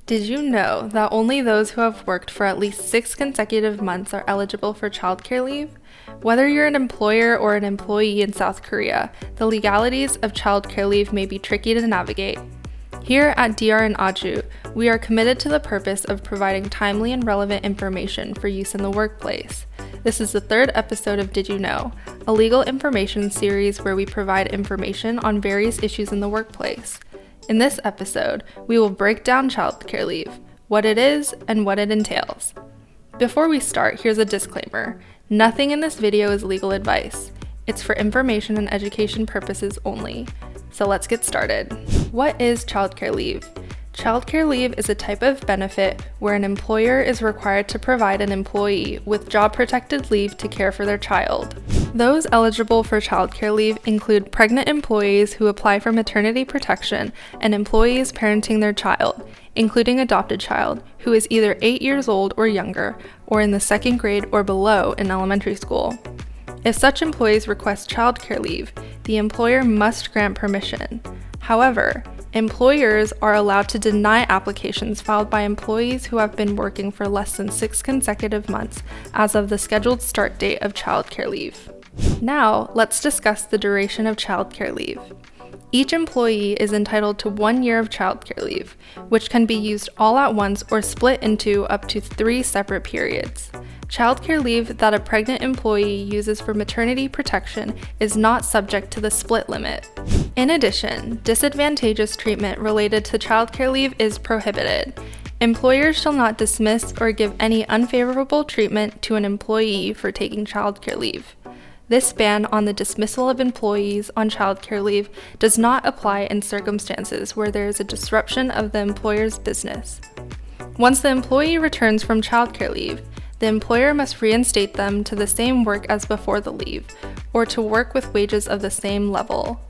Did you know that only those who have worked for at least 6 consecutive months are eligible for childcare leave? Whether you're an employer or an employee in South Korea, the legalities of childcare leave may be tricky to navigate. Here at DR and AJU, we are committed to the purpose of providing timely and relevant information for use in the workplace. This is the 3rd episode of Did You Know, a legal information series where we provide information on various issues in the workplace. In this episode, we will break down childcare leave, what it is, and what it entails. Before we start, here's a disclaimer. Nothing in this video is legal advice. It's for information and education purposes only. So let's get started. What is childcare leave? Childcare leave is a type of benefit where an employer is required to provide an employee with job-protected leave to care for their child. Those eligible for childcare leave include pregnant employees who apply for maternity protection and employees parenting their child, including adopted child, who is either 8 years old or younger, or in the 2nd grade or below in elementary school. If such employees request childcare leave, the employer must grant permission. However, employers are allowed to deny applications filed by employees who have been working for less than 6 consecutive months as of the scheduled start date of childcare leave. Now, let's discuss the duration of childcare leave. Each employee is entitled to 1 year of childcare leave, which can be used all at once or split into up to 3 separate periods. Childcare leave that a pregnant employee uses for maternity protection is not subject to the split limit. In addition, disadvantageous treatment related to childcare leave is prohibited. Employers shall not dismiss or give any unfavorable treatment to an employee for taking childcare leave. This ban on the dismissal of employees on childcare leave does not apply in circumstances where there is a disruption of the employer's business. Once the employee returns from childcare leave, the employer must reinstate them to the same work as before the leave, or to work with wages of the same level.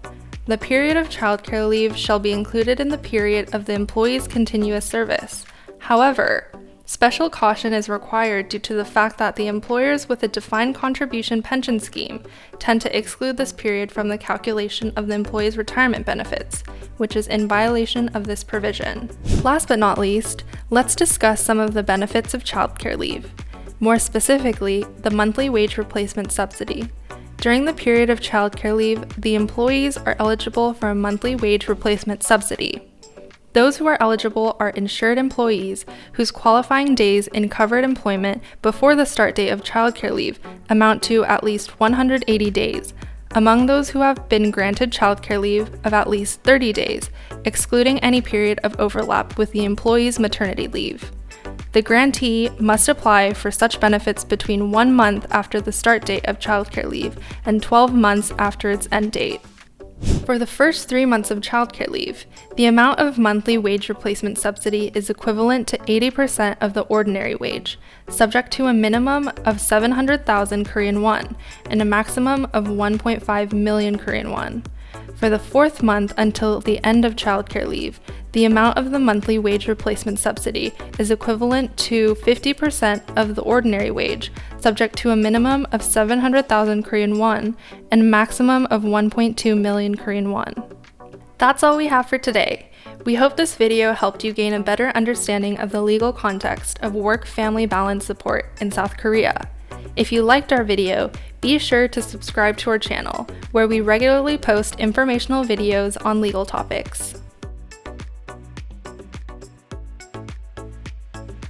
The period of childcare leave shall be included in the period of the employee's continuous service. However, special caution is required due to the fact that the employers with a defined contribution pension scheme tend to exclude this period from the calculation of the employee's retirement benefits, which is in violation of this provision. Last but not least, let's discuss some of the benefits of childcare leave. More specifically, the monthly wage replacement subsidy. During the period of childcare leave, the employees are eligible for a monthly wage replacement subsidy. Those who are eligible are insured employees whose qualifying days in covered employment before the start date of childcare leave amount to at least 180 days, among those who have been granted childcare leave of at least 30 days, excluding any period of overlap with the employee's maternity leave. The grantee must apply for such benefits between 1 month after the start date of childcare leave and 12 months after its end date. For the first 3 months of childcare leave, the amount of monthly wage replacement subsidy is equivalent to 80% of the ordinary wage, subject to a minimum of 700,000 Korean won and a maximum of 1.5 million Korean won. For the 4th month until the end of childcare leave, the amount of the monthly wage replacement subsidy is equivalent to 50% of the ordinary wage, subject to a minimum of 700,000 Korean won and a maximum of 1.2 million Korean won. That's all we have for today. We hope this video helped you gain a better understanding of the legal context of work-family balance support in South Korea. If you liked our video, be sure to subscribe to our channel, where we regularly post informational videos on legal topics.